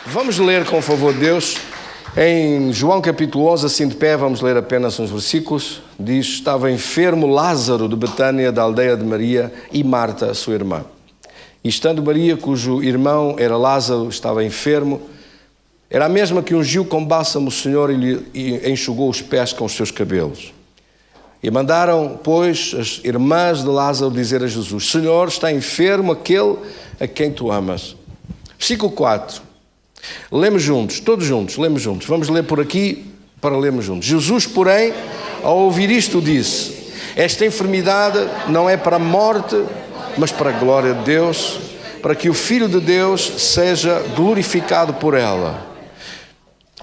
Vamos ler, com o favor de Deus, em João capítulo 11, assim de pé, vamos ler apenas uns versículos. Diz: estava enfermo Lázaro de Betânia, da aldeia de Maria e Marta, sua irmã. E estando Maria, cujo irmão era Lázaro, estava enfermo, era a mesma que ungiu com bálsamo o Senhor e lhe enxugou os pés com os seus cabelos. E mandaram, pois, as irmãs de Lázaro dizer a Jesus: Senhor, está enfermo aquele a quem tu amas. Versículo 4. Lemos juntos, todos juntos, lemos juntos. Vamos ler por aqui para lermos juntos. Jesus, porém, ao ouvir isto, disse: esta enfermidade não é para a morte, mas para a glória de Deus, para que o Filho de Deus seja glorificado por ela.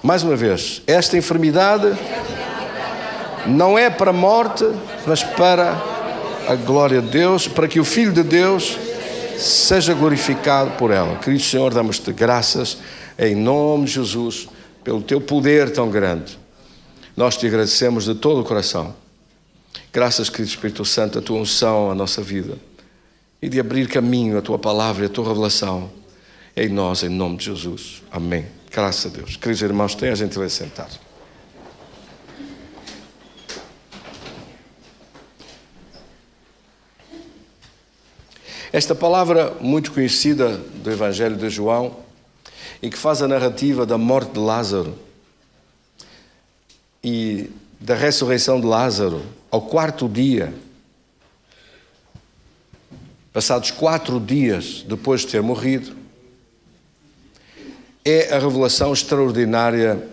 Mais uma vez, esta enfermidade não é para a morte, mas para a glória de Deus, para que o Filho de Deus seja glorificado por ela. Querido Senhor, damos-te graças em nome de Jesus, pelo teu poder tão grande. Nós te agradecemos de todo o coração. Graças, querido Espírito Santo, a tua unção, a nossa vida, e de abrir caminho a tua palavra e a tua revelação em nós, em nome de Jesus. Amém. Graças a Deus. Queridos irmãos, tenham a gentileza de sentar. Esta palavra muito conhecida do Evangelho de João, e que faz a narrativa da morte de Lázaro e da ressurreição de Lázaro ao quarto dia, passados 4 dias depois de ter morrido, é a revelação extraordinária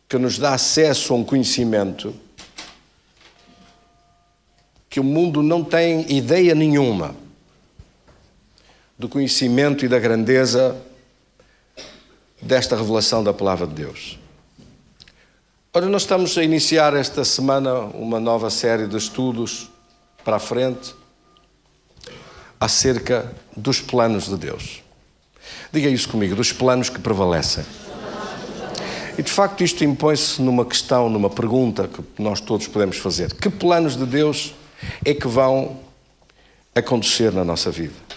que nos dá acesso a um conhecimento que o mundo não tem ideia nenhuma do conhecimento e da grandeza desta revelação da Palavra de Deus. Ora, nós estamos a iniciar esta semana uma nova série de estudos para a frente acerca dos planos de Deus. Diga isso comigo, dos planos que prevalecem. E de facto isto impõe-se numa questão, numa pergunta que nós todos podemos fazer. Que planos de Deus é que vão acontecer na nossa vida?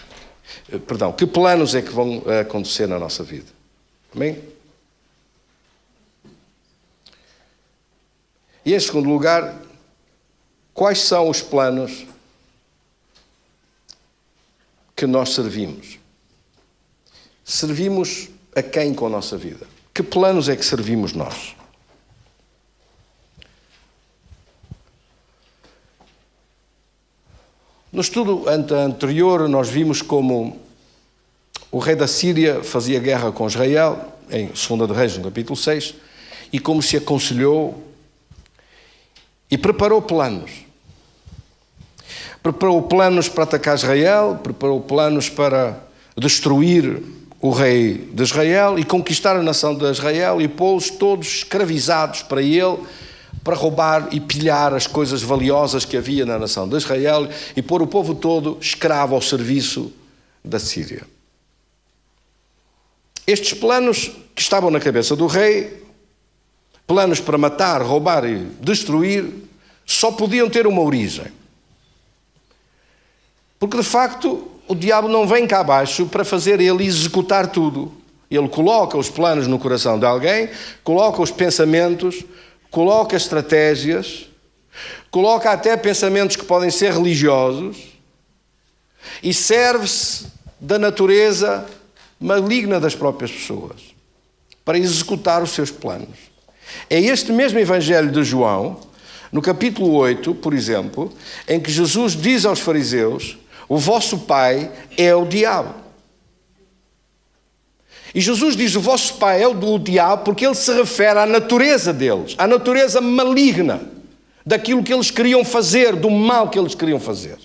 Que planos é que vão acontecer na nossa vida? Amém? E em segundo lugar, quais são os planos que nós servimos? Servimos a quem com a nossa vida? Que planos é que servimos nós? No estudo anterior, nós vimos como o rei da Síria fazia guerra com Israel, em 2 de Reis, no capítulo 6, e como se aconselhou e preparou planos. Preparou planos para atacar Israel, preparou planos para destruir o rei de Israel e conquistar a nação de Israel e pô-los todos escravizados para ele, para roubar e pilhar as coisas valiosas que havia na nação de Israel e pôr o povo todo escravo ao serviço da Síria. Estes planos que estavam na cabeça do rei, planos para matar, roubar e destruir, só podiam ter uma origem. Porque de facto o diabo não vem cá abaixo para fazer ele executar tudo. Ele coloca os planos no coração de alguém, coloca os pensamentos, coloca estratégias, coloca até pensamentos que podem ser religiosos e serve-se da natureza maligna das próprias pessoas para executar os seus planos. É este mesmo Evangelho de João, no capítulo 8, por exemplo, em que Jesus diz aos fariseus: o vosso pai é o diabo. E Jesus diz: o vosso pai é o diabo porque ele se refere à natureza deles, à natureza maligna daquilo que eles queriam fazer, do mal que eles queriam fazer,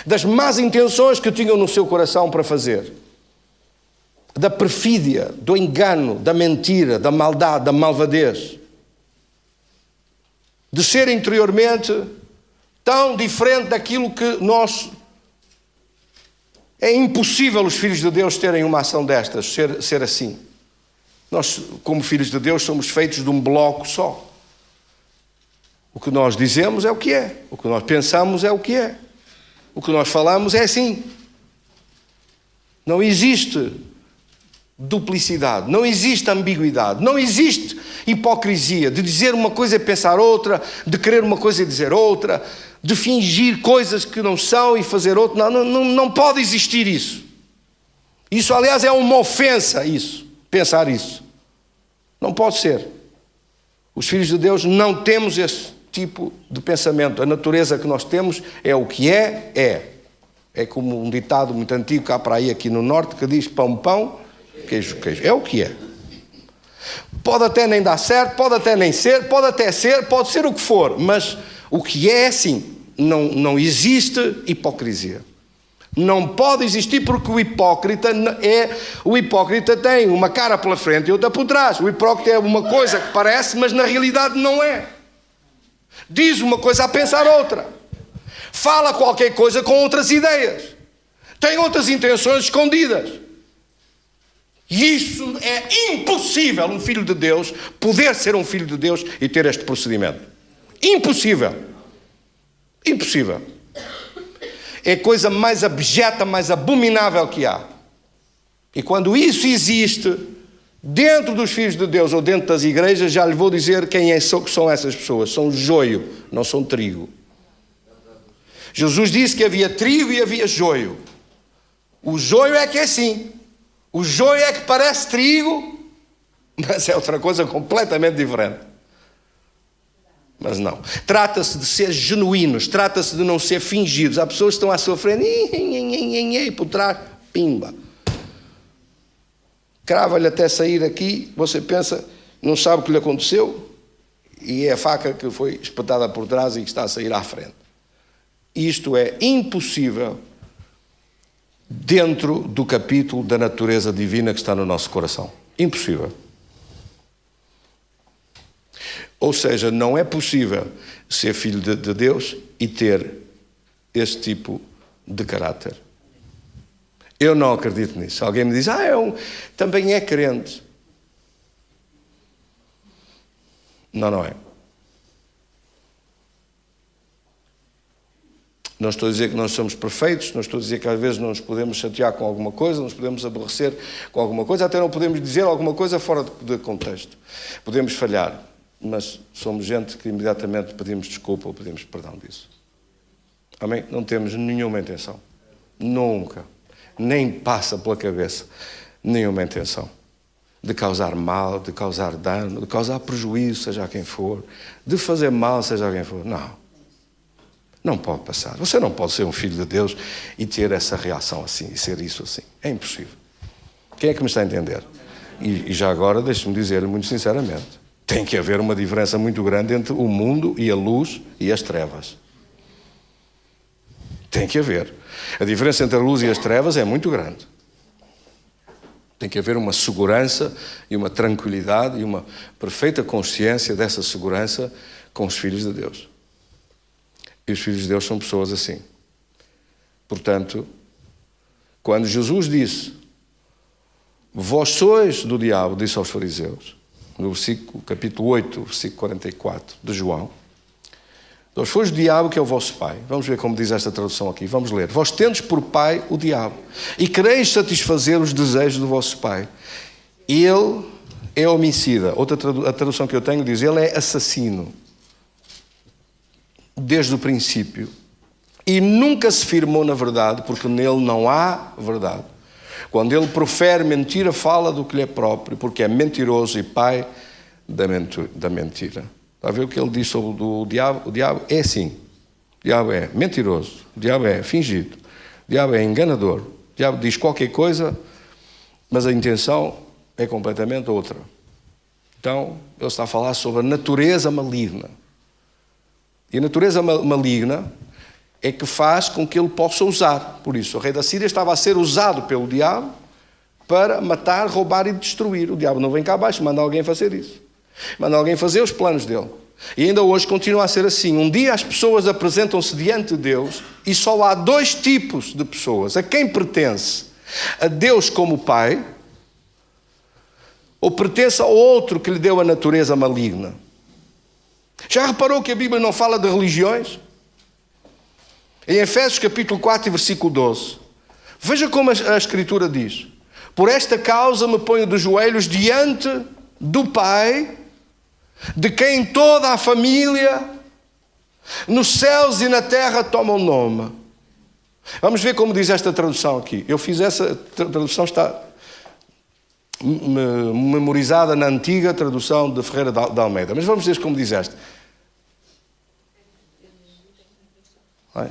das más intenções que tinham no seu coração para fazer, da perfídia, do engano, da mentira, da maldade, da malvadez, de ser interiormente tão diferente daquilo que nós... É impossível os filhos de Deus terem uma ação destas, ser assim. Nós, como filhos de Deus, somos feitos de um bloco só. O que nós dizemos é o que é. O que nós pensamos é o que é. O que nós falamos é assim. Não existe duplicidade, não existe ambiguidade, não existe hipocrisia de dizer uma coisa e pensar outra, de querer uma coisa e dizer outra, de fingir coisas que não são e fazer outra. Não pode existir isso. Isso, aliás, é uma ofensa, isso, pensar isso. Não pode ser. Os filhos de Deus não temos esse tipo de pensamento. A natureza que nós temos é o que é, é. É como um ditado muito antigo cá para aí aqui no norte que diz pão, pão, queijo, queijo. É o que é. Pode até nem dar certo, pode até nem ser, pode até ser, pode ser o que for, mas o que é assim. Não existe hipocrisia. Não pode existir porque o hipócrita tem uma cara pela frente e outra por trás. O hipócrita é uma coisa que parece, mas na realidade não é. Diz uma coisa a pensar outra. Fala qualquer coisa com outras ideias. Tem outras intenções escondidas. E isso é impossível um filho de Deus poder ser um filho de Deus e ter este procedimento. Impossível. Impossível. É a coisa mais abjeta, mais abominável que há. E quando isso existe dentro dos filhos de Deus ou dentro das igrejas, já lhe vou dizer quem são essas pessoas. São joio, não são trigo. Jesus disse que havia trigo e havia joio. O joio é que é assim. O joio é que parece trigo, mas é outra coisa completamente diferente. Mas não. Trata-se de ser genuínos, trata-se de não ser fingidos. Há pessoas que estão à sua frente e por trás, pimba. Crava-lhe até sair aqui, você pensa, não sabe o que lhe aconteceu, e é a faca que foi espetada por trás e que está a sair à frente. Isto é impossível dentro do capítulo da natureza divina que está no nosso coração. Impossível. Ou seja, não é possível ser filho de Deus e ter esse tipo de caráter. Eu não acredito nisso. Alguém me diz, também é crente. Não é. Não estou a dizer que nós somos perfeitos, não estou a dizer que às vezes não nos podemos chatear com alguma coisa, nos podemos aborrecer com alguma coisa, até não podemos dizer alguma coisa fora de contexto. Podemos falhar, mas somos gente que imediatamente pedimos desculpa ou pedimos perdão disso. Amém? Não temos nenhuma intenção. Nunca. Nem passa pela cabeça nenhuma intenção de causar mal, de causar dano, de causar prejuízo, seja a quem for, de fazer mal, seja a quem for. Não pode passar. Você não pode ser um filho de Deus e ter essa reação assim, e ser isso assim. É impossível. Quem é que me está a entender? E já agora, deixe-me dizer-lhe muito sinceramente, tem que haver uma diferença muito grande entre o mundo e a luz e as trevas. Tem que haver. A diferença entre a luz e as trevas é muito grande. Tem que haver uma segurança e uma tranquilidade e uma perfeita consciência dessa segurança com os filhos de Deus. E os filhos de Deus são pessoas assim. Portanto, quando Jesus disse, vós sois do diabo, disse aos fariseus, no capítulo 8, versículo 44 de João, vós sois do diabo que é o vosso pai. Vamos ver como diz esta tradução aqui. Vamos ler. Vós tendes por pai o diabo e quereis satisfazer os desejos do vosso pai. Ele é homicida. A tradução que eu tenho diz, ele é assassino. Desde o princípio, e nunca se firmou na verdade, porque nele não há verdade. Quando ele profere mentira, fala do que lhe é próprio, porque é mentiroso e pai da mentira. Está a ver o que ele diz sobre o diabo? O diabo é assim. O diabo é mentiroso, o diabo é fingido, o diabo é enganador, o diabo diz qualquer coisa, mas a intenção é completamente outra. Então, ele está a falar sobre a natureza maligna. E a natureza maligna é que faz com que ele possa usar. Por isso, o rei da Síria estava a ser usado pelo diabo para matar, roubar e destruir. O diabo não vem cá abaixo, manda alguém fazer isso. Manda alguém fazer os planos dele. E ainda hoje continua a ser assim. Um dia as pessoas apresentam-se diante de Deus e só há dois tipos de pessoas. A quem pertence a Deus como Pai ou pertence ao outro que lhe deu a natureza maligna. Já reparou que a Bíblia não fala de religiões? Em Efésios capítulo 4 e versículo 12, Veja como a Escritura diz: por esta causa me ponho de joelhos diante do Pai, de quem toda a família nos céus e na terra toma o nome. Vamos ver como diz esta tradução aqui. Eu fiz essa tradução, está memorizada na antiga tradução de Ferreira de Almeida. Mas vamos ver como diz esta.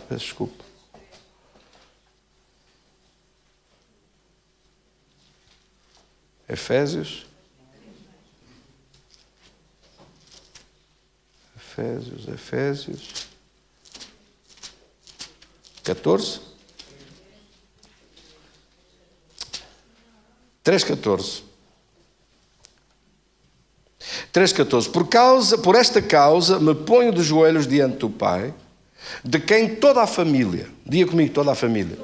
Peço desculpa. Efésios 14. 3,14. 3,14. Por esta causa me ponho de joelhos diante do Pai, de quem toda a família, diga comigo, toda a família.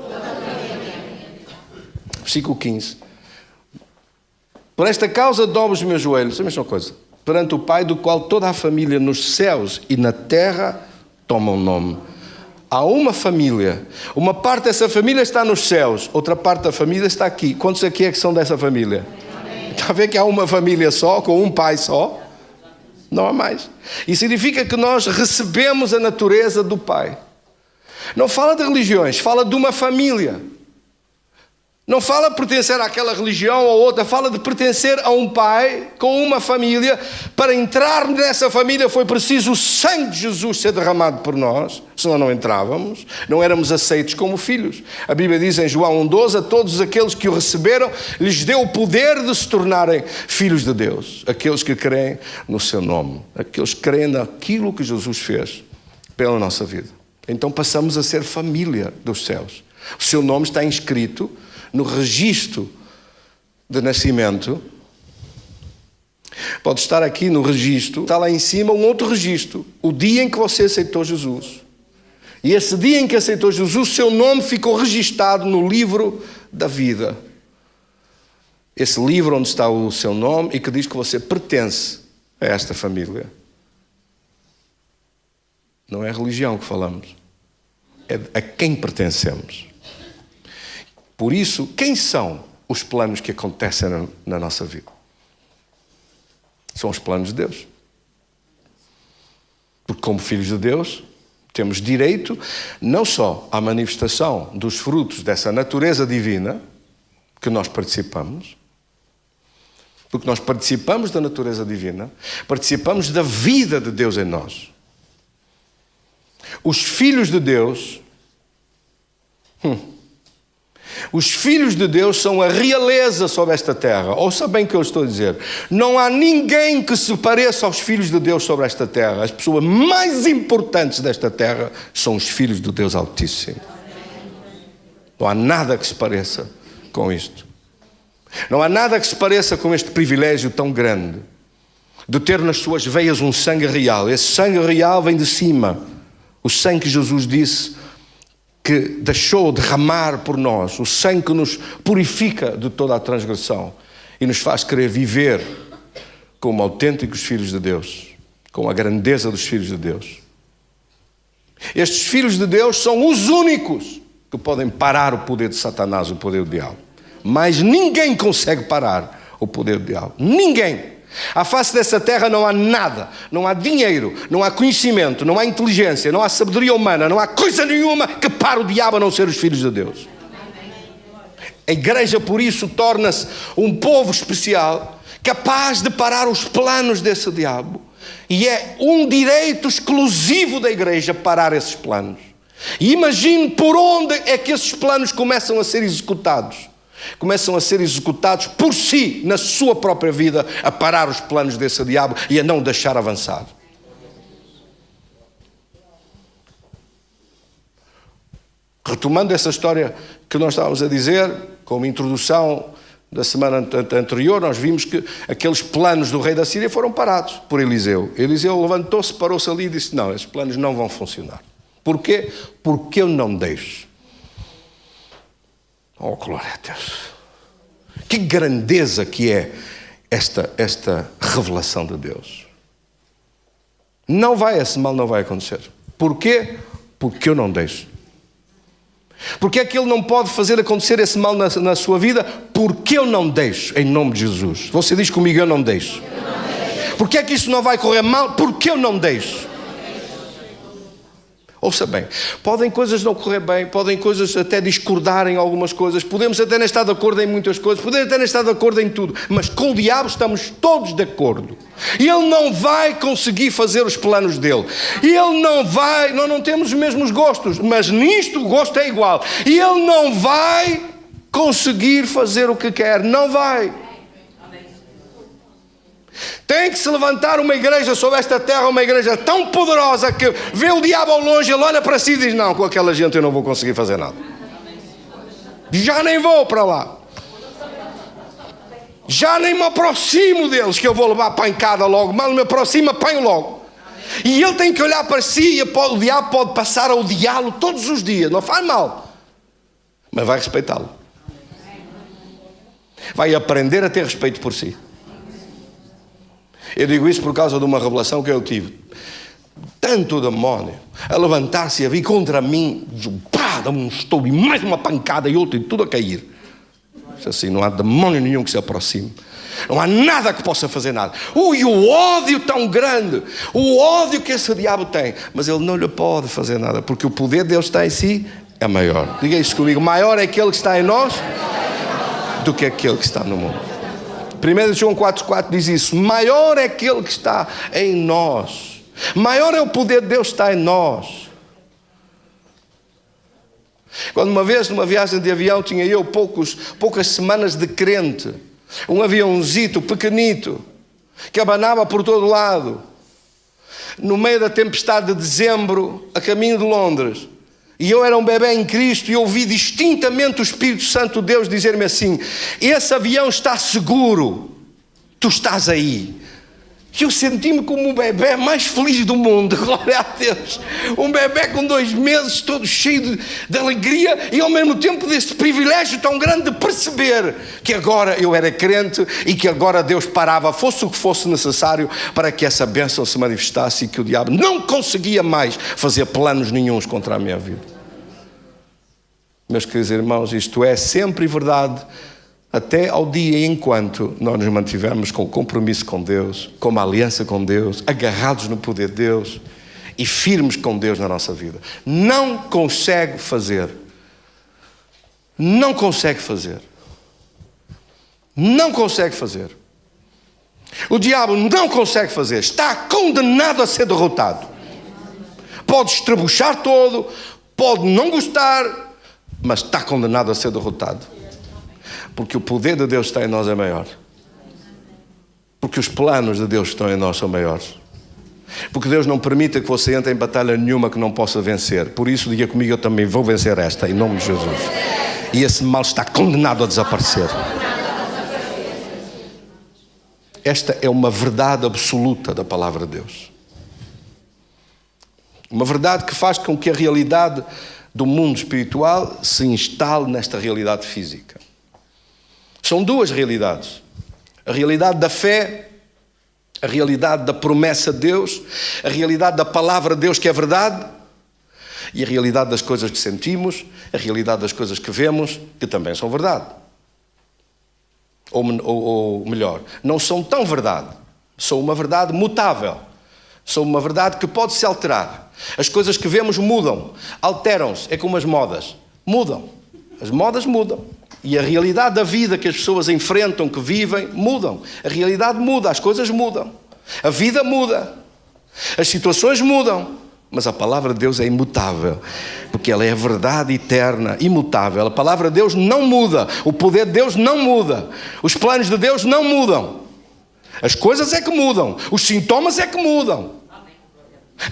Versículo 15. Por esta causa dobro os meus joelhos, é a mesma coisa, perante o Pai, do qual toda a família nos céus e na terra toma o nome. Há uma família, uma parte dessa família está nos céus, outra parte da família está aqui. Quantos aqui é que são dessa família? Amém. Está a ver que há uma família só, com um pai só? Não há mais. Isso significa que nós recebemos a natureza do Pai. Não fala de religiões, fala de uma família. Não fala de pertencer àquela religião ou outra, fala de pertencer a um pai com uma família. Para entrar nessa família foi preciso o sangue de Jesus ser derramado por nós, senão não entrávamos, não éramos aceitos como filhos. A Bíblia diz em João 1,12, a todos aqueles que o receberam, lhes deu o poder de se tornarem filhos de Deus. Aqueles que creem no seu nome, aqueles que creem naquilo que Jesus fez pela nossa vida. Então passamos a ser família dos céus. O seu nome está inscrito no registro de nascimento. Pode estar aqui no registro, está lá em cima um outro registro, o dia em que você aceitou Jesus. E esse dia em que aceitou Jesus, o seu nome ficou registado no livro da vida. Esse livro onde está o seu nome e que diz que você pertence a esta família. Não é a religião que falamos, é a quem pertencemos. Por isso, quem são os planos que acontecem na nossa vida? São os planos de Deus. Porque como filhos de Deus, temos direito não só à manifestação dos frutos dessa natureza divina, que nós participamos, porque nós participamos da natureza divina, participamos da vida de Deus em nós. Os filhos de Deus... Os filhos de Deus são a realeza sobre esta terra. Ouça bem o que eu estou a dizer. Não há ninguém que se pareça aos filhos de Deus sobre esta terra. As pessoas mais importantes desta terra são os filhos do Deus Altíssimo. Não há nada que se pareça com isto. Não há nada que se pareça com este privilégio tão grande de ter nas suas veias um sangue real. Esse sangue real vem de cima. O sangue que Jesus disse que deixou derramar por nós, o sangue que nos purifica de toda a transgressão e nos faz querer viver como autênticos filhos de Deus, com a grandeza dos filhos de Deus. Estes filhos de Deus são os únicos que podem parar o poder de Satanás, o poder do diabo. Mas ninguém consegue parar o poder do diabo. Ninguém. À face dessa terra não há nada, não há dinheiro, não há conhecimento, não há inteligência, não há sabedoria humana, não há coisa nenhuma que pare o diabo a não ser os filhos de Deus. A igreja, por isso, torna-se um povo especial, capaz de parar os planos desse diabo. E é um direito exclusivo da igreja parar esses planos. E imagine por onde é que esses planos começam a ser executados. Começam a ser executados por si, na sua própria vida, a parar os planos desse diabo e a não deixar avançar. Retomando essa história que nós estávamos a dizer, como introdução da semana anterior, nós vimos que aqueles planos do rei da Síria foram parados por Eliseu. Eliseu levantou-se, parou-se ali e disse: não, esses planos não vão funcionar. Porquê? Porque eu não deixo. Oh, glória a Deus. Que grandeza que é esta revelação de Deus. Esse mal não vai acontecer. Porquê? Porque eu não deixo. Porque é que ele não pode fazer acontecer esse mal na sua vida? Porque eu não deixo, em nome de Jesus. Você diz comigo, eu não deixo. Porque é que isso não vai correr mal? Porque eu não deixo. Ouça bem, podem coisas não correr bem, podem coisas até discordar em algumas coisas, podemos até não estar de acordo em muitas coisas, podemos até não estar de acordo em tudo, mas com o diabo estamos todos de acordo. E ele não vai conseguir fazer os planos dele. E ele não vai, nós não temos os mesmos gostos, mas nisto o gosto é igual. E ele não vai conseguir fazer o que quer, não vai. Tem que se levantar uma igreja sobre esta terra, uma igreja tão poderosa que vê o diabo ao longe, ele olha para si e diz, não, com aquela gente eu não vou conseguir fazer nada. Já nem vou para lá. Já nem me aproximo deles, que eu vou levar pancada logo. Mal me aproximo, apanho logo. E ele tem que olhar para si e o diabo pode passar a odiá-lo todos os dias. Não faz mal, mas vai respeitá-lo. Vai aprender a ter respeito por si. Eu digo isso por causa de uma revelação que eu tive. Tanto demónio a levantar-se e a vir contra mim, pá, dá-me um estouro e mais uma pancada e outra e tudo a cair. Assim, não há demónio nenhum que se aproxime. Não há nada que possa fazer nada. E o ódio tão grande, o ódio que esse diabo tem, mas ele não lhe pode fazer nada, porque o poder de Deus está em si é maior. Diga isso comigo, maior é aquele que está em nós do que aquele que está no mundo. 1 João 4,4 diz isso, maior é aquele que está em nós, maior é o poder de Deus que está em nós. Quando uma vez, numa viagem de avião, tinha eu poucas semanas de crente, um aviãozito pequenito, que abanava por todo lado, no meio da tempestade de dezembro, a caminho de Londres. E eu era um bebê em Cristo e ouvi distintamente o Espírito Santo de Deus dizer-me assim, esse avião está seguro, tu estás aí. E eu senti-me como o bebê mais feliz do mundo, glória a Deus. Um bebê com 2 meses, todo cheio de alegria e ao mesmo tempo desse privilégio tão grande de perceber que agora eu era crente e que agora Deus parava, fosse o que fosse necessário para que essa bênção se manifestasse e que o diabo não conseguia mais fazer planos nenhuns contra a minha vida. Meus queridos irmãos, isto é sempre verdade, até ao dia enquanto nós nos mantivermos com o compromisso com Deus, com uma aliança com Deus, agarrados no poder de Deus e firmes com Deus na nossa vida. Não consegue fazer. Não consegue fazer. Não consegue fazer. O diabo não consegue fazer. Está condenado a ser derrotado. Pode estrebuchar todo, pode não gostar, mas está condenado a ser derrotado. Porque o poder de Deus que está em nós é maior. Porque os planos de Deus que estão em nós são maiores. Porque Deus não permite que você entre em batalha nenhuma que não possa vencer. Por isso, diga comigo, eu também vou vencer esta, em nome de Jesus. E esse mal está condenado a desaparecer. Esta é uma verdade absoluta da palavra de Deus. Uma verdade que faz com que a realidade do mundo espiritual se instale nesta realidade física. São 2 realidades. A realidade da fé, a realidade da promessa de Deus, a realidade da palavra de Deus que é verdade, e a realidade das coisas que sentimos, a realidade das coisas que vemos, que também são verdade. Ou melhor, não são tão verdade. São uma verdade mutável. São uma verdade que pode se alterar. As coisas que vemos mudam, alteram-se. É como as modas. Mudam. As modas mudam. E a realidade da vida que as pessoas enfrentam, que vivem, mudam. A realidade muda, as coisas mudam. A vida muda. As situações mudam. Mas a palavra de Deus é imutável. Porque ela é a verdade eterna, imutável. A palavra de Deus não muda. O poder de Deus não muda. Os planos de Deus não mudam. As coisas é que mudam. Os sintomas é que mudam.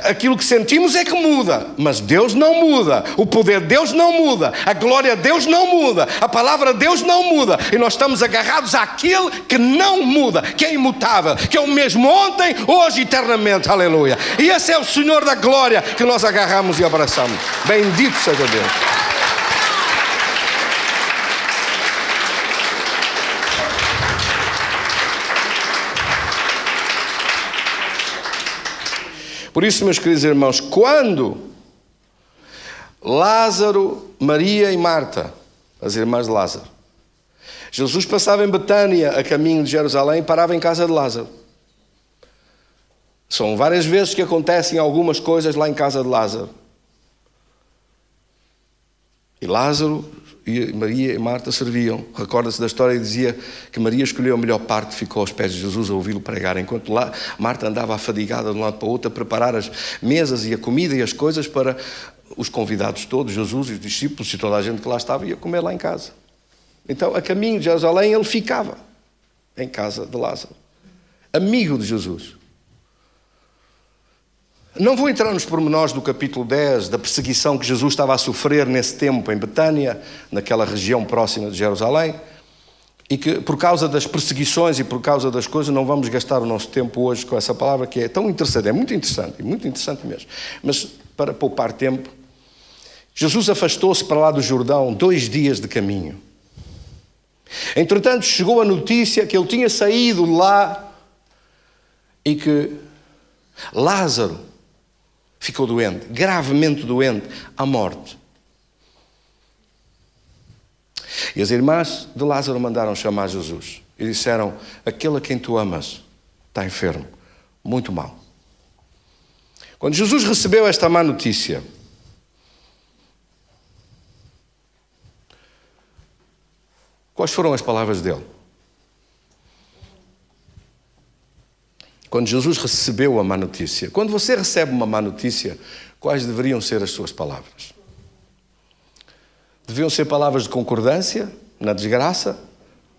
Aquilo que sentimos é que muda, mas Deus não muda, o poder de Deus não muda, a glória de Deus não muda, a palavra de Deus não muda, e nós estamos agarrados àquele que não muda, que é imutável, que é o mesmo ontem, hoje e eternamente, aleluia. E esse é o Senhor da glória que nós agarramos e abraçamos. Bendito seja Deus. Por isso, meus queridos irmãos, quando Lázaro, Maria e Marta, as irmãs de Lázaro. Jesus passava em Betânia, a caminho de Jerusalém, e parava em casa de Lázaro. São várias vezes que acontecem algumas coisas lá em casa de Lázaro. E Lázaro e Maria e Marta serviam. Recorda-se da história e dizia que Maria escolheu a melhor parte, ficou aos pés de Jesus a ouvi-lo pregar, enquanto lá Marta andava afadigada de um lado para o outro a preparar as mesas e a comida e as coisas para os convidados todos, Jesus e os discípulos e toda a gente que lá estava ia comer lá em casa. Então, a caminho de Jerusalém, ele ficava em casa de Lázaro, amigo de Jesus. Não vou entrar nos pormenores do capítulo 10, da perseguição que Jesus estava a sofrer nesse tempo em Betânia, naquela região próxima de Jerusalém, e que por causa das perseguições e por causa das coisas não vamos gastar o nosso tempo hoje com essa palavra que é tão interessante, é muito interessante mesmo. Mas para poupar tempo, Jesus afastou-se para lá do Jordão 2 dias de caminho. Entretanto, chegou a notícia que ele tinha saído lá e que Lázaro ficou doente, gravemente doente, à morte. E as irmãs de Lázaro mandaram chamar Jesus e disseram: aquele a quem tu amas está enfermo, muito mal. Quando Jesus recebeu esta má notícia, quais foram as palavras dele? Quando Jesus recebeu a má notícia. Quando você recebe uma má notícia, quais deveriam ser as suas palavras? Deviam ser palavras de concordância na desgraça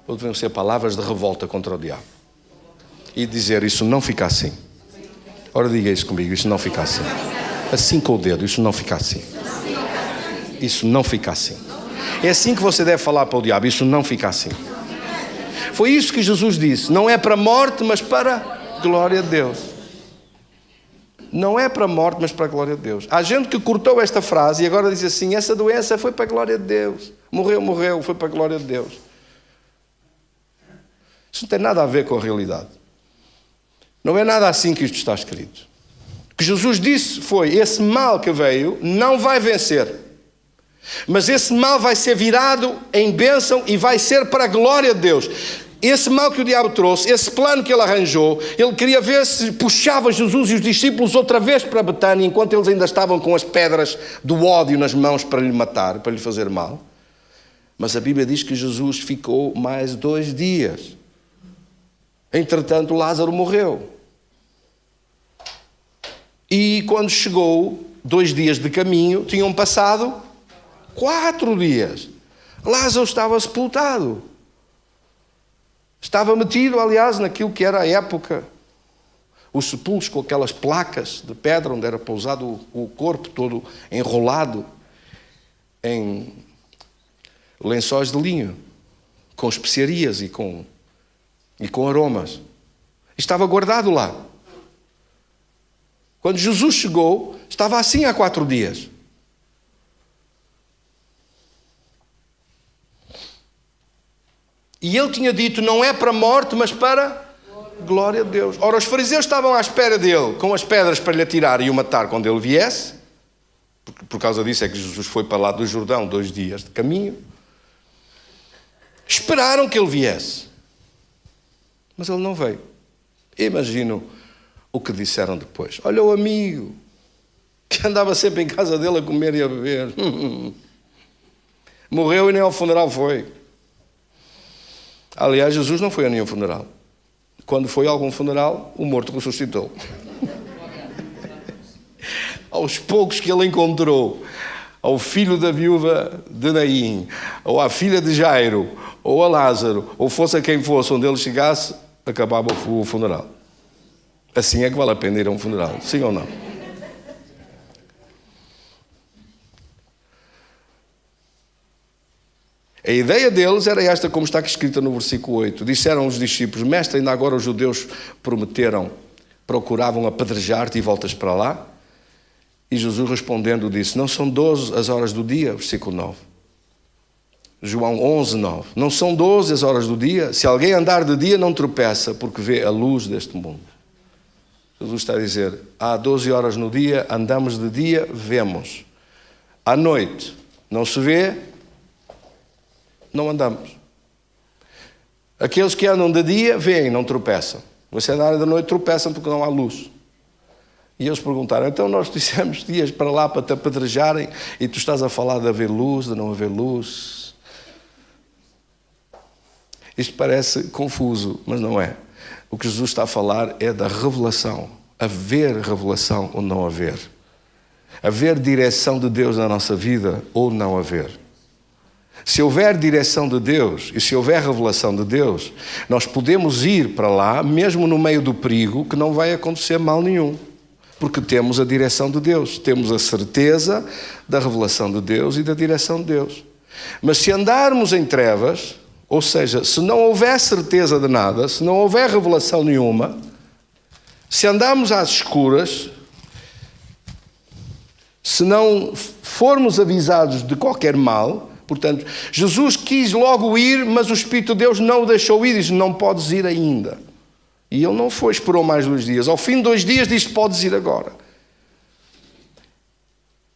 ou deviam ser palavras de revolta contra o diabo? E dizer: isso não fica assim. Ora, diga isso comigo: isso não fica assim. Assim com o dedo: isso não fica assim. Isso não fica assim. É assim que você deve falar para o diabo: isso não fica assim. Foi isso que Jesus disse. Não é para a morte, mas para a glória de Deus. Não é para a morte, mas para a glória de Deus. Há gente que cortou esta frase e agora diz assim: essa doença foi para a glória de Deus. Morreu, foi para a glória de Deus. Isso não tem nada a ver com a realidade. Não é nada assim que isto está escrito. O que Jesus disse foi: esse mal que veio não vai vencer. Mas esse mal vai ser virado em bênção e vai ser para a glória de Deus. Esse mal que o diabo trouxe, esse plano que ele arranjou, ele queria ver se puxava Jesus e os discípulos outra vez para Betânia, enquanto eles ainda estavam com as pedras do ódio nas mãos para lhe matar, para lhe fazer mal. Mas a Bíblia diz que Jesus ficou mais 2 dias. Entretanto, Lázaro morreu. E quando chegou, 2 dias de caminho, tinham passado 4 dias. Lázaro estava sepultado. Estava metido, aliás, naquilo que era a época, os sepulcros com aquelas placas de pedra onde era pousado o corpo todo enrolado em lençóis de linho, com especiarias e com aromas. Estava guardado lá. Quando Jesus chegou, estava assim há 4 dias. E ele tinha dito: não é para a morte, mas para a glória de Deus. Ora, os fariseus estavam à espera dele, com as pedras para lhe atirar e o matar quando ele viesse. Por causa disso é que Jesus foi para lá do Jordão 2 dias de caminho. Esperaram que ele viesse. Mas ele não veio. Imagino o que disseram depois. Olha o amigo, que andava sempre em casa dele a comer e a beber. Morreu e nem ao funeral foi. Aliás, Jesus não foi a nenhum funeral. Quando foi a algum funeral, o morto ressuscitou. Aos poucos que ele encontrou, ao filho da viúva de Naim, ou à filha de Jairo, ou a Lázaro, ou fosse a quem fosse, onde ele chegasse, acabava o funeral. Assim é que vale a pena ir a um funeral, sim ou não? A ideia deles era esta, como está aqui escrita no versículo 8. Disseram os discípulos: mestre, ainda agora os judeus procuravam apedrejar-te e voltas para lá? E Jesus respondendo disse: não são 12 as horas do dia? Versículo 9. João 11, 9. Não são 12 as horas do dia? Se alguém andar de dia não tropeça, porque vê a luz deste mundo. Jesus está a dizer: há 12 horas no dia, andamos de dia, vemos. À noite não se vê, não andamos. Aqueles que andam de dia, veem, não tropeçam. Você andar de noite, tropeçam porque não há luz. E eles perguntaram, então nós dissemos dias para lá para te apedrejarem e tu estás a falar de haver luz, de não haver luz. Isto parece confuso, mas não é. O que Jesus está a falar é da revelação. Haver revelação ou não haver. Haver direção de Deus na nossa vida ou não haver. Se houver direção de Deus e se houver revelação de Deus, nós podemos ir para lá, mesmo no meio do perigo, que não vai acontecer mal nenhum. Porque temos a direção de Deus, temos a certeza da revelação de Deus e da direção de Deus. Mas se andarmos em trevas, ou seja, se não houver certeza de nada, se não houver revelação nenhuma, se andarmos às escuras, se não formos avisados de qualquer mal, portanto, Jesus quis logo ir, mas o Espírito de Deus não o deixou ir, diz, não podes ir ainda. E ele não foi, esperou mais 2 dias. Ao fim de 2 dias disse, podes ir agora.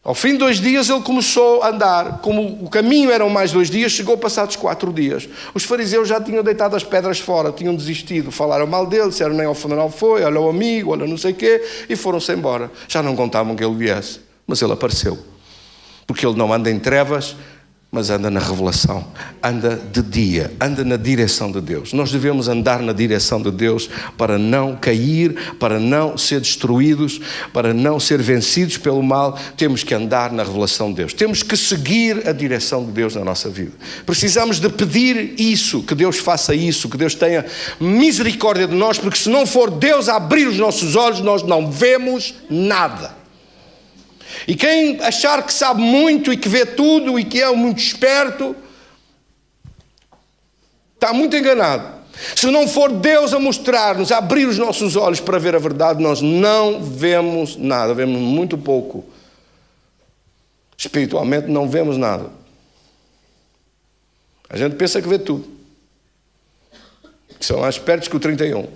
Ao fim de 2 dias ele começou a andar. Como o caminho eram mais 2 dias, chegou passados 4 dias. Os fariseus já tinham deitado as pedras fora, tinham desistido. Falaram mal dele, disseram nem ao funeral foi, olha o amigo, olha não sei o quê, e foram-se embora. Já não contavam que ele viesse, mas ele apareceu. Porque ele não anda em trevas, mas anda na revelação, anda de dia, anda na direção de Deus. Nós devemos andar na direção de Deus para não cair, para não ser destruídos, para não ser vencidos pelo mal. Temos que andar na revelação de Deus. Temos que seguir a direção de Deus na nossa vida. Precisamos de pedir isso, que Deus faça isso, que Deus tenha misericórdia de nós, porque se não for Deus a abrir os nossos olhos, nós não vemos nada. E quem achar que sabe muito e que vê tudo e que é muito esperto, está muito enganado. Se não for Deus a mostrar-nos, a abrir os nossos olhos para ver a verdade, nós não vemos nada, vemos muito pouco. Espiritualmente não vemos nada. A gente pensa que vê tudo. Que são mais espertos que o 31.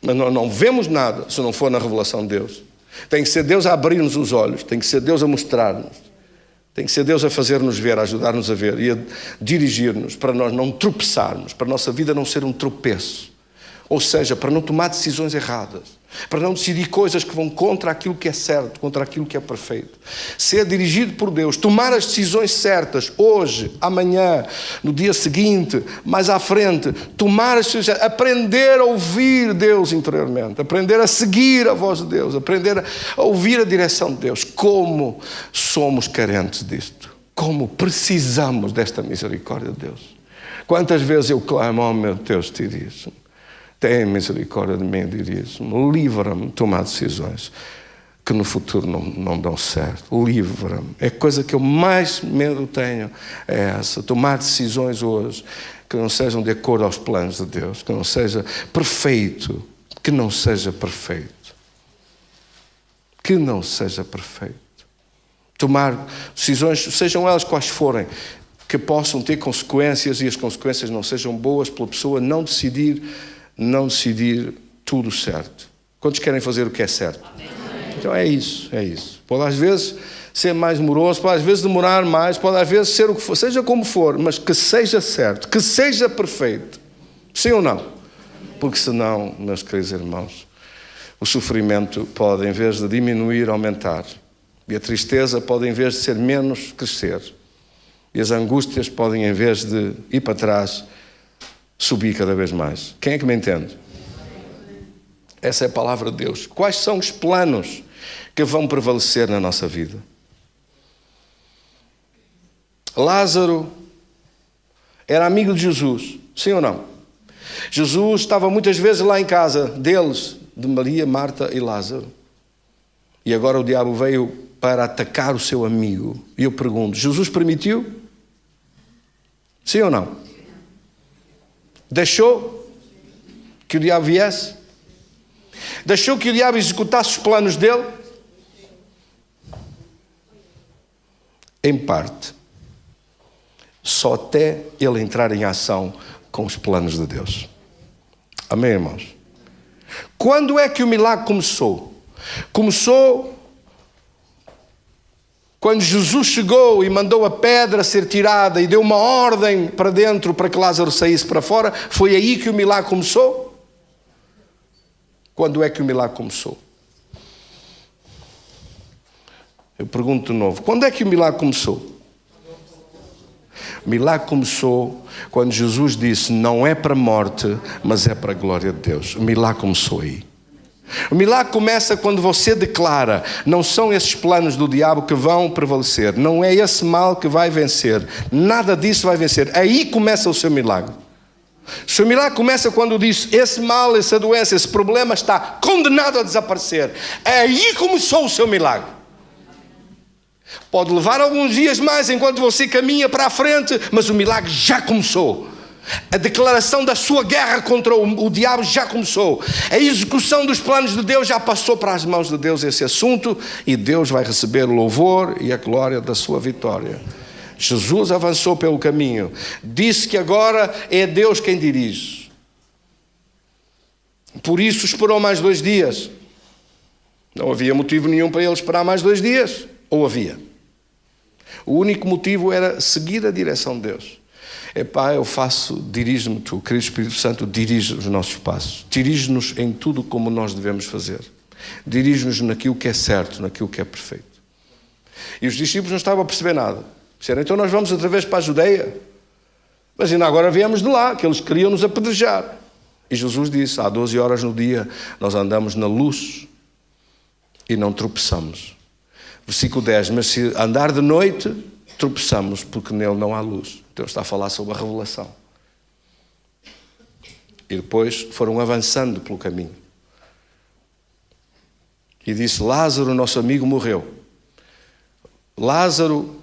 Mas nós não vemos nada se não for na revelação de Deus. Tem que ser Deus a abrir-nos os olhos, tem que ser Deus a mostrar-nos, tem que ser Deus a fazer-nos ver, a ajudar-nos a ver e a dirigir-nos para nós não tropeçarmos, para a nossa vida não ser um tropeço. Ou seja, para não tomar decisões erradas, para não decidir coisas que vão contra aquilo que é certo, contra aquilo que é perfeito. Ser dirigido por Deus, tomar as decisões certas, hoje, amanhã, no dia seguinte, mais à frente, tomar as decisões, aprender a ouvir Deus interiormente, aprender a seguir a voz de Deus, aprender a ouvir a direção de Deus. Como somos carentes disto, como precisamos desta misericórdia de Deus. Quantas vezes eu clamo, oh meu Deus, dirijo-me. Tem misericórdia de mim, diria-me. Livra-me de tomar decisões que no futuro não dão certo. Livra-me. É a coisa que eu mais medo tenho, é essa. Tomar decisões hoje que não sejam de acordo aos planos de Deus, que não seja perfeito, que não seja perfeito. Que não seja perfeito. Tomar decisões, sejam elas quais forem, que possam ter consequências e as consequências não sejam boas pela pessoa não decidir tudo certo. Quantos querem fazer o que é certo? Amém. Então é isso. Pode às vezes ser mais moroso, pode às vezes demorar mais, pode às vezes ser o que for, seja como for, mas que seja certo, que seja perfeito. Sim ou não? Porque senão, meus queridos irmãos, o sofrimento pode, em vez de diminuir, aumentar. E a tristeza pode, em vez de ser menos, crescer. E as angústias podem, em vez de ir para trás, subir cada vez mais. Quem é que me entende? Essa é a palavra de Deus. Quais são os planos que vão prevalecer na nossa vida? Lázaro era amigo de Jesus, sim ou não? Jesus estava muitas vezes lá em casa deles, de Maria, Marta e Lázaro. E agora o diabo veio para atacar o seu amigo. E eu pergunto, Jesus permitiu? Sim ou não? Deixou que o diabo viesse? Deixou que o diabo executasse os planos dele? Em parte. Só até ele entrar em ação com os planos de Deus. Amém, irmãos? Quando é que o milagre começou? Começou Quando Jesus chegou e mandou a pedra ser tirada e deu uma ordem para dentro para que Lázaro saísse para fora, foi aí que o milagre começou? Quando é que o milagre começou? Eu pergunto de novo, quando é que o milagre começou? O milagre começou quando Jesus disse, não é para a morte, mas é para a glória de Deus. O milagre começou aí. O milagre começa quando você declara, não são esses planos do diabo que vão prevalecer, não é esse mal que vai vencer, nada disso vai vencer. Aí começa o seu milagre. O seu milagre começa quando diz, esse mal, essa doença, esse problema está condenado a desaparecer. Aí começou o seu milagre. Pode levar alguns dias mais enquanto você caminha para a frente, mas o milagre já começou. A declaração da sua guerra contra o diabo já começou. A execução dos planos de Deus já passou para as mãos de Deus esse assunto, e Deus vai receber o louvor e a glória da sua vitória. Jesus avançou pelo caminho, disse que agora é Deus quem dirige. Por isso esperou mais 2 dias. Não havia motivo nenhum para ele esperar mais 2 dias. Ou havia? O único motivo era seguir a direção de Deus. Epá, eu faço, dirige-me tu, querido Espírito Santo, dirige os nossos passos. Dirige-nos em tudo como nós devemos fazer. Dirige-nos naquilo que é certo, naquilo que é perfeito. E os discípulos não estavam a perceber nada. Disseram, então nós vamos outra vez para a Judeia. Mas ainda agora viemos de lá, que eles queriam nos apedrejar. E Jesus disse, há 12 horas no dia, nós andamos na luz e não tropeçamos. Versículo 10, mas se andar de noite, tropeçamos, porque nele não há luz. Então está a falar sobre a revelação. E depois foram avançando pelo caminho. E disse, Lázaro, nosso amigo, morreu. Lázaro...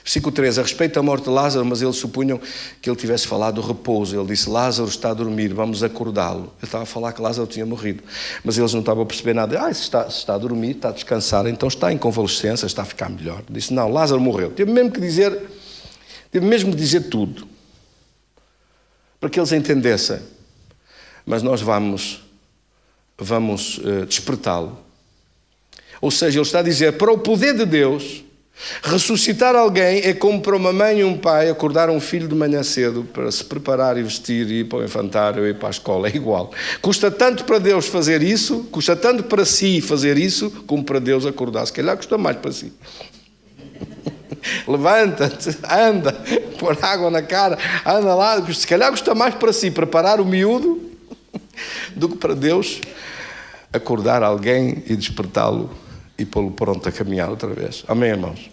Versículo 3, a respeito da morte de Lázaro, mas eles supunham que ele tivesse falado do repouso. Ele disse, Lázaro está a dormir, vamos acordá-lo. Eu estava a falar que Lázaro tinha morrido, mas eles não estavam a perceber nada. Se está a dormir, está a descansar, então está em convalescença, está a ficar melhor. Disse, não, Lázaro morreu. Teve mesmo que dizer tudo, para que eles entendessem. Mas nós vamos despertá-lo. Ou seja, ele está a dizer, para o poder de Deus... ressuscitar alguém é como para uma mãe e um pai acordar um filho de manhã cedo para se preparar e vestir e ir para o infantário e ir para a escola. É igual. Custa tanto para Deus fazer isso, custa tanto para si fazer isso, como para Deus acordar. Se calhar custa mais para si. Levanta-te, anda, pôr água na cara, anda lá. Se calhar custa mais para si preparar o miúdo do que para Deus acordar alguém e despertá-lo e pô-lo pronto a caminhar outra vez. Amém, irmãos?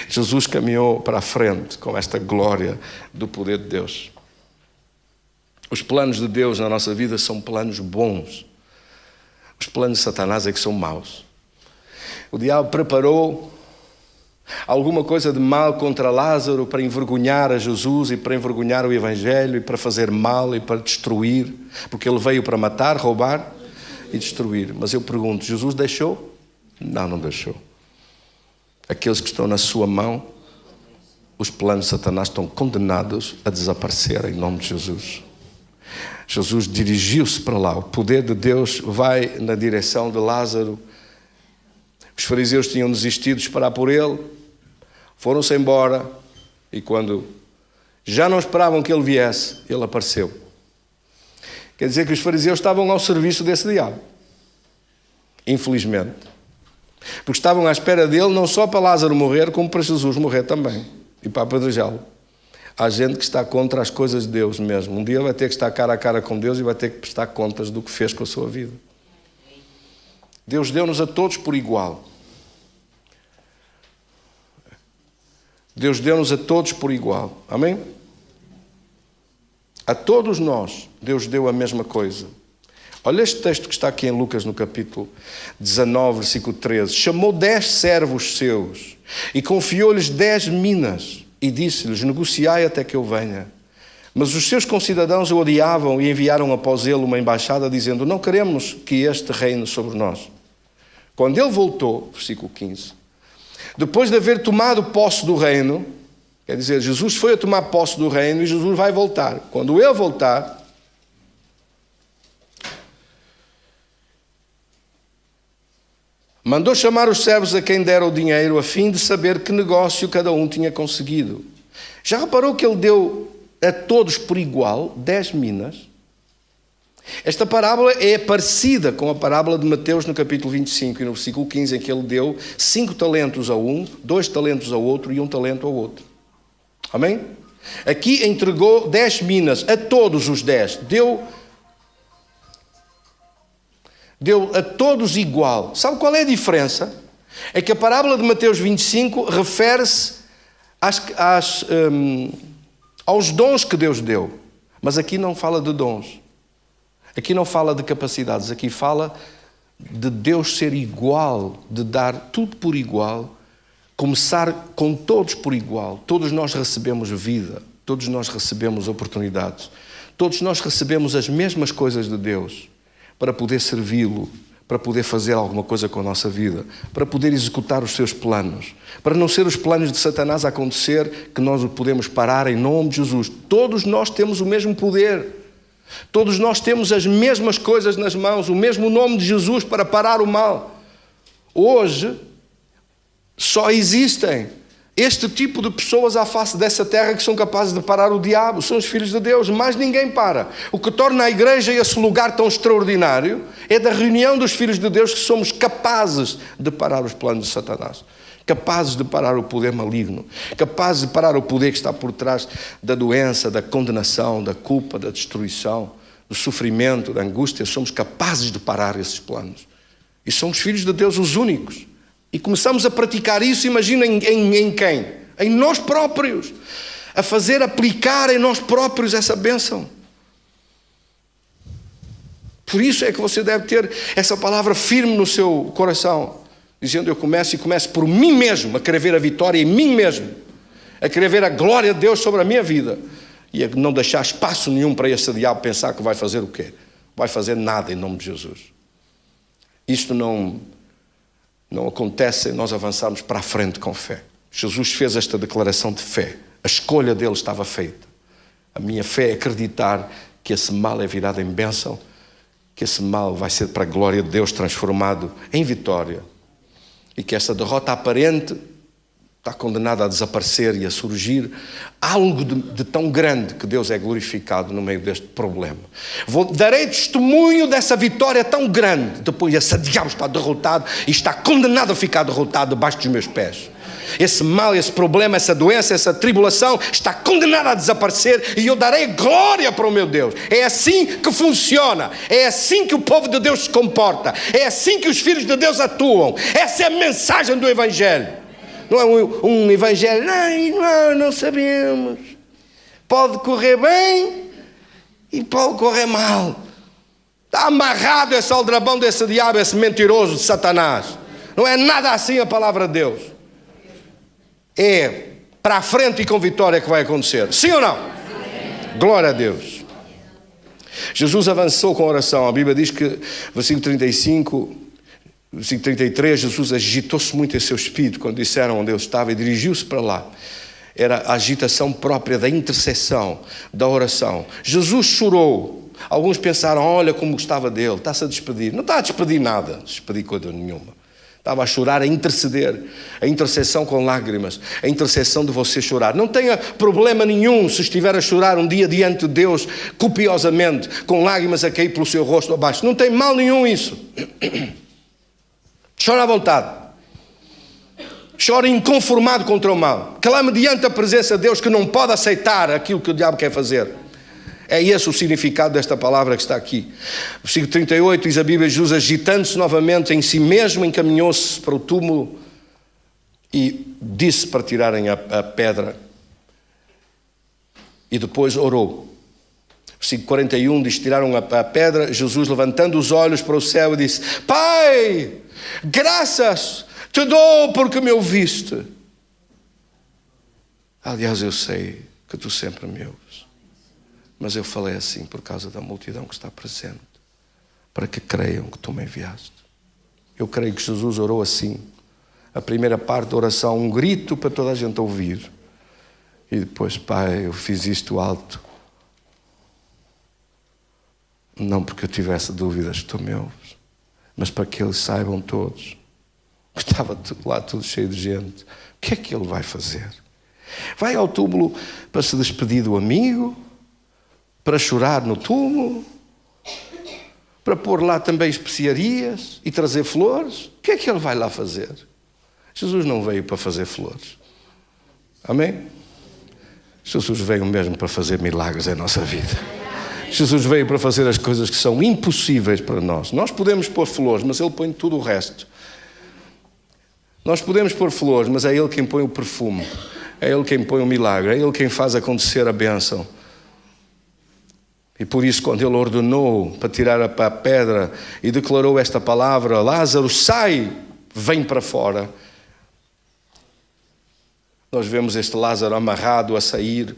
Jesus caminhou para a frente com esta glória do poder de Deus. Os planos de Deus na nossa vida são planos bons. Os planos de Satanás é que são maus. O diabo preparou alguma coisa de mal contra Lázaro para envergonhar a Jesus e para envergonhar o Evangelho e para fazer mal e para destruir, porque ele veio para matar, roubar e destruir. Mas eu pergunto, Jesus deixou? Não, não deixou. Aqueles que estão na sua mão, os planos de Satanás estão condenados a desaparecer em nome de Jesus. Jesus dirigiu-se para lá. O poder de Deus vai na direção de Lázaro. Os fariseus tinham desistido de esperar por ele, foram-se embora, e quando já não esperavam que ele viesse, ele apareceu. Quer dizer que os fariseus estavam ao serviço desse diabo. Infelizmente. Porque estavam à espera dele não só para Lázaro morrer, como para Jesus morrer também. E para apedrejá-lo. Há gente que está contra as coisas de Deus mesmo. Um dia vai ter que estar cara a cara com Deus e vai ter que prestar contas do que fez com a sua vida. Deus deu-nos a todos por igual. Deus deu-nos a todos por igual. Amém? A todos nós, Deus deu a mesma coisa. Olha este texto que está aqui em Lucas, no capítulo 19, versículo 13. Chamou 10 servos seus e confiou-lhes 10 minas e disse-lhes, negociai até que eu venha. Mas os seus concidadãos o odiavam e enviaram após ele uma embaixada dizendo, não queremos que este reine sobre nós. Quando ele voltou, versículo 15, depois de haver tomado posse do reino, quer dizer, Jesus foi a tomar posse do reino e Jesus vai voltar. Quando ele voltar, Mandou chamar os servos a quem dera o dinheiro, a fim de saber que negócio cada um tinha conseguido. Já reparou que ele deu a todos por igual 10 minas? Esta parábola é parecida com a parábola de Mateus no capítulo 25 e no versículo 15, em que ele deu 5 talentos a um, 2 talentos ao outro e 1 talento ao outro. Amém? Aqui entregou 10 minas a todos os 10. Deu a todos igual. Sabe qual é a diferença? É que a parábola de Mateus 25 refere-se aos dons que Deus deu. Mas aqui não fala de dons. Aqui não fala de capacidades. Aqui fala de Deus ser igual, de dar tudo por igual, começar com todos por igual. Todos nós recebemos vida, todos nós recebemos oportunidades, todos nós recebemos as mesmas coisas de Deus para poder servi-lo, para poder fazer alguma coisa com a nossa vida, para poder executar os seus planos, para não ser os planos de Satanás a acontecer, que nós o podemos parar em nome de Jesus. Todos nós temos o mesmo poder, todos nós temos as mesmas coisas nas mãos, o mesmo nome de Jesus para parar o mal. Hoje, só existem este tipo de pessoas à face dessa terra que são capazes de parar o diabo, são os filhos de Deus, mais ninguém para. O que torna a igreja esse lugar tão extraordinário é da reunião dos filhos de Deus que somos capazes de parar os planos de Satanás, capazes de parar o poder maligno, capazes de parar o poder que está por trás da doença, da condenação, da culpa, da destruição, do sofrimento, da angústia. Somos capazes de parar esses planos. E somos filhos de Deus os únicos. E começamos a praticar isso, imagina em quem? Em nós próprios. A fazer aplicar em nós próprios essa bênção. Por isso é que você deve ter essa palavra firme no seu coração. Dizendo, eu começo por mim mesmo, a querer ver a vitória em mim mesmo. A querer ver a glória de Deus sobre a minha vida. E a não deixar espaço nenhum para esse diabo pensar que vai fazer o quê? Vai fazer nada em nome de Jesus. Isto não acontece nós avançarmos para a frente com fé. Jesus fez esta declaração de fé. A escolha dele estava feita. A minha fé é acreditar que esse mal é virado em bênção, que esse mal vai ser para a glória de Deus transformado em vitória e que essa derrota aparente está condenada a desaparecer e a surgir algo de tão grande que Deus é glorificado no meio deste problema. Darei testemunho dessa vitória tão grande. Depois esse diabo está derrotado e está condenado a ficar derrotado debaixo dos meus pés. Esse mal, esse problema, essa doença, essa tribulação está condenada a desaparecer e eu darei glória para o meu Deus. É assim que funciona. É assim que o povo de Deus se comporta. É assim que os filhos de Deus atuam. Essa é a mensagem do Evangelho. Não é um evangelho, não sabemos. Pode correr bem e pode correr mal. Está amarrado esse aldrabão desse diabo, esse mentiroso de Satanás. Não é nada assim a palavra de Deus. É para a frente e com vitória que vai acontecer. Sim ou não? Sim. Glória a Deus. Jesus avançou com a oração. A Bíblia diz que, versículo 35... Versículo 33, Jesus agitou-se muito em seu espírito quando disseram onde ele estava e dirigiu-se para lá. Era a agitação própria da intercessão, da oração. Jesus chorou. Alguns pensaram, olha como gostava dele, está-se a despedir. Não está a despedir nada, despedir coisa nenhuma. Estava a chorar, a interceder. A intercessão com lágrimas. A intercessão de você chorar. Não tenha problema nenhum se estiver a chorar um dia diante de Deus, copiosamente, com lágrimas a cair pelo seu rosto abaixo. Não tem mal nenhum isso. Chora à vontade. Chora inconformado contra o mal. Clama diante da presença de Deus que não pode aceitar aquilo que o diabo quer fazer. É esse o significado desta palavra que está aqui. Versículo 38 diz a Bíblia, Jesus agitando-se novamente em si mesmo, encaminhou-se para o túmulo e disse para tirarem a pedra. E depois orou. Versículo 41 diz, tiraram a pedra, Jesus levantando os olhos para o céu e disse, Pai, graças te dou porque me ouviste. Aliás, eu sei que tu sempre me ouves. Mas eu falei assim por causa da multidão que está presente, para que creiam que tu me enviaste. Eu creio que Jesus orou assim. A primeira parte da oração, um grito para toda a gente ouvir. E depois, Pai, eu fiz isto alto. Não porque eu tivesse dúvidas que tu me ouves, mas para que eles saibam todos Estava lá tudo cheio de gente. O que é que ele vai fazer? Vai ao túmulo para se despedir do amigo? Para chorar no túmulo? Para pôr lá também especiarias e trazer flores? O que é que ele vai lá fazer? Jesus não veio para fazer flores. Amém? Jesus veio mesmo para fazer milagres em nossa vida. Jesus veio para fazer as coisas que são impossíveis para nós. Nós podemos pôr flores, mas Ele põe tudo o resto. Nós podemos pôr flores, mas é Ele quem põe o perfume. É Ele quem põe o milagre. É Ele quem faz acontecer a bênção. E por isso, quando Ele ordenou para tirar a pedra e declarou esta palavra, Lázaro, sai, vem para fora. Nós vemos este Lázaro amarrado a sair,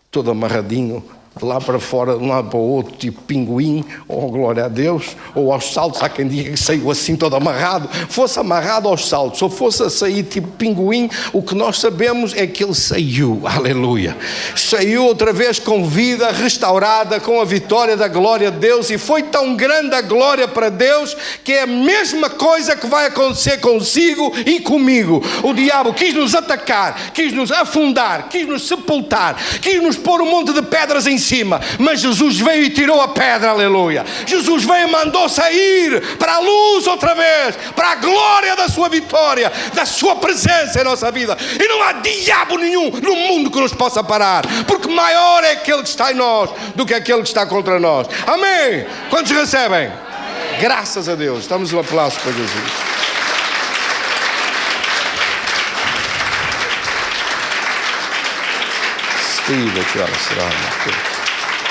todo amarradinho, de lá para fora, de um lado para o outro, tipo pinguim, ou glória a Deus, ou aos saltos. Há quem diga que saiu assim todo amarrado. Fosse amarrado aos saltos, ou fosse a sair tipo pinguim, o que nós sabemos é que ele saiu, aleluia. Saiu outra vez com vida restaurada, com a vitória da glória de Deus, e foi tão grande a glória para Deus, que é a mesma coisa que vai acontecer consigo e comigo. O diabo quis nos atacar, quis nos afundar, quis nos sepultar, quis nos pôr um monte de pedras em cima, mas Jesus veio e tirou a pedra, aleluia. Jesus veio e mandou sair para a luz outra vez, para a glória da sua vitória, da sua presença em nossa vida. E não há diabo nenhum no mundo que nos possa parar, porque maior é aquele que está em nós do que aquele que está contra nós. Amém? Quantos recebem? Amém. Graças a Deus. Damos um aplauso para Jesus.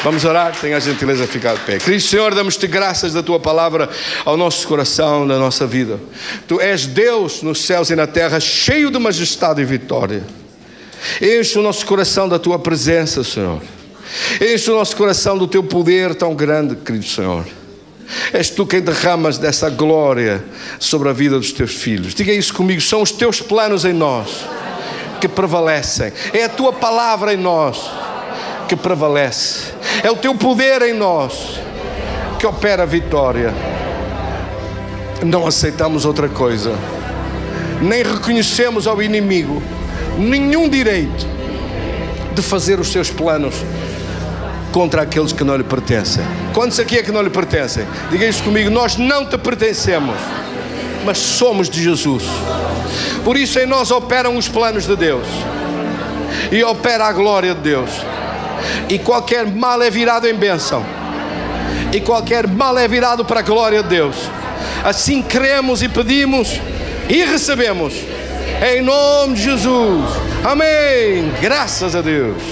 Vamos orar, tenha a gentileza de ficar de pé. Cristo Senhor, damos-te graças da tua palavra ao nosso coração, na nossa vida. Tu és Deus nos céus e na terra, cheio de majestade e vitória. Enche o nosso coração da tua presença, Senhor. Enche o nosso coração do teu poder tão grande, querido Senhor. És tu quem derramas dessa glória sobre a vida dos teus filhos. Diga isso comigo, são os teus planos em nós que prevalecem. É a tua palavra em nós que prevalece. É o teu poder em nós que opera a vitória. Não aceitamos outra coisa. Nem reconhecemos ao inimigo nenhum direito de fazer os seus planos contra aqueles que não lhe pertencem. Quantos aqui é que não lhe pertencem? Diga isso comigo, nós não te pertencemos, mas somos de Jesus. Por isso em nós operam os planos de Deus e opera a glória de Deus, e qualquer mal é virado em bênção, e qualquer mal é virado para a glória de Deus. Assim cremos e pedimos e recebemos em nome de Jesus. Amém. Graças a Deus.